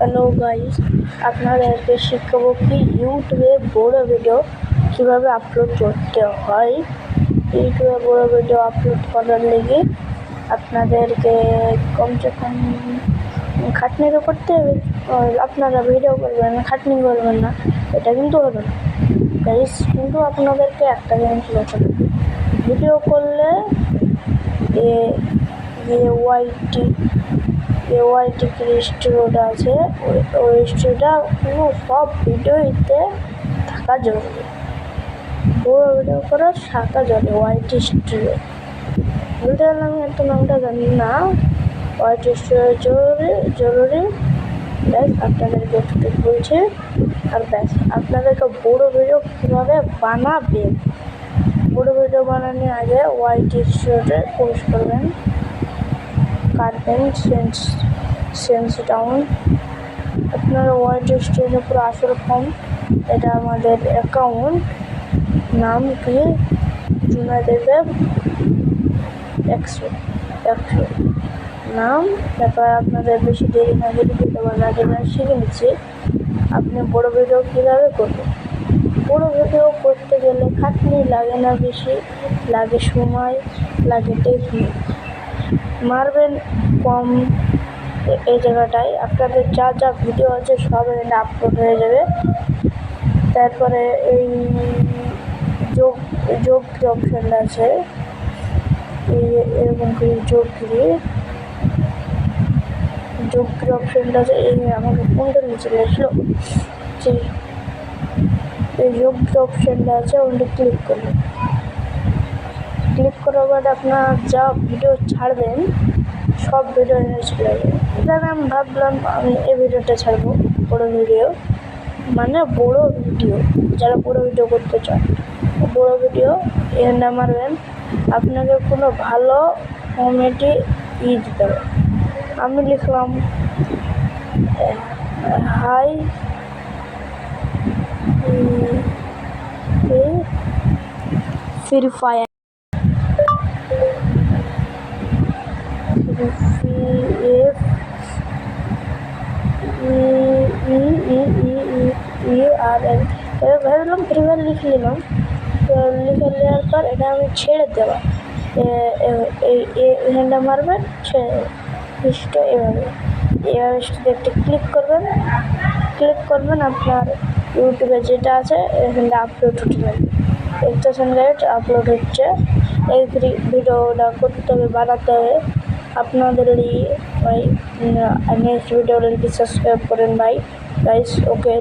Hello guys, আপনাদেরকে শিখাবো কি ইউটিউবে বড় ভিডিও কিভাবে আপলোড করতে হয়। ইউটিউবে বড় ভিডিও আপলোড করার লেগে আপনাদেরকে কমসে কম খাটনিরও করতে হবে। আপনারা ভিডিও করবেন না, খাটনি করবেন না, এটা কিন্তু হবে না গাইস। কিন্তু আপনাদেরকে একটা জিনিস লক্ষ্য করবে, ভিডিও করলে ওয়াইটি স্টুডিওটা আছে, ওই স্টুডিওটা সব ভিডিওতে থাকা জরুরি। বড় ভিডিও করার থাকা জরুরি ওয়াইটি স্টুডিও বলতে গেলে আমি একটা নামটা জানি না। ওয়াইটি স্টুডিও জরুরি ব্যাস, আপনাদেরকে একটু বলছি। আর ব্যাস, আপনাদেরকে বড় ভিডিও কীভাবে বানাবেন, বড় ভিডিও বানানোর আগে ওয়াইটি স্টুডিওতে পোস্ট করবেন, কাটবেন সেন্স ডাউন। আপনারা ওয়াইটি স্টুডিও পুরো আসল ফর্ম, এটা আমাদের অ্যাকাউন্ট নাম কি জুনায়েদ 100 নাম। তারপর আপনাদের বেশি দেরি না করে ভিডিও বানাতে শিখে নিচ্ছি আপনি বড় ভিডিও কীভাবে করবেন। বড় ভিডিও করতে গেলে খাটনি লাগে না, বেশি লাগে সময়, লাগে টেকনিক, মারবেন কম। এই জায়গাটায় আপনাদের যা যা ভিডিও আছে সব এখানে আপলোড হয়ে যাবে। তারপরে এই যোগ অপশানটা আছে, এই এরকম করে যোগ অপশানটা আছে। এই আমাকে কোনটা নিচে লেখলো, এই যোগ অপশানটা আছে, ওখানে ক্লিক করবেন। ক্লিক করার পর আপনার যা ভিডিও ছাড়বেন সব ভিডিও এনে চলে যাবে। এখানে আমি ভাবলাম আমি এই ভিডিওটা ছাড়বো, বড় ভিডিও মানে বড় ভিডিও, যারা বড় ভিডিও করতে চান বড় ভিডিও এখানে মারবেন। আপনাকে কোনো ভালো কমেডি দিতে হবে। আমি লিখলাম হাই ফ্রি ফায়ার, ভাবলাম ফ্রি ফায়ার লিখে নিলাম। তো লিখে নেওয়ার পর এটা আমি ছেড়ে দেওয়া, এখানটা মারবেন, ছেড়ে দেবেন এভাবে একটা ক্লিক করবেন। আপনার ইউটিউবে যেটা আছে এখানটা আপলোড উঠে যাবে, একটা সঙ্গে আপলোড হচ্ছে। এই ভিডিওটা করতে হবে, বানাতে হবে আপনাদের ভাই। নেক্সট ভিডিও সাবস্ক্রাইব করেন ভাই গাইস। ওকে।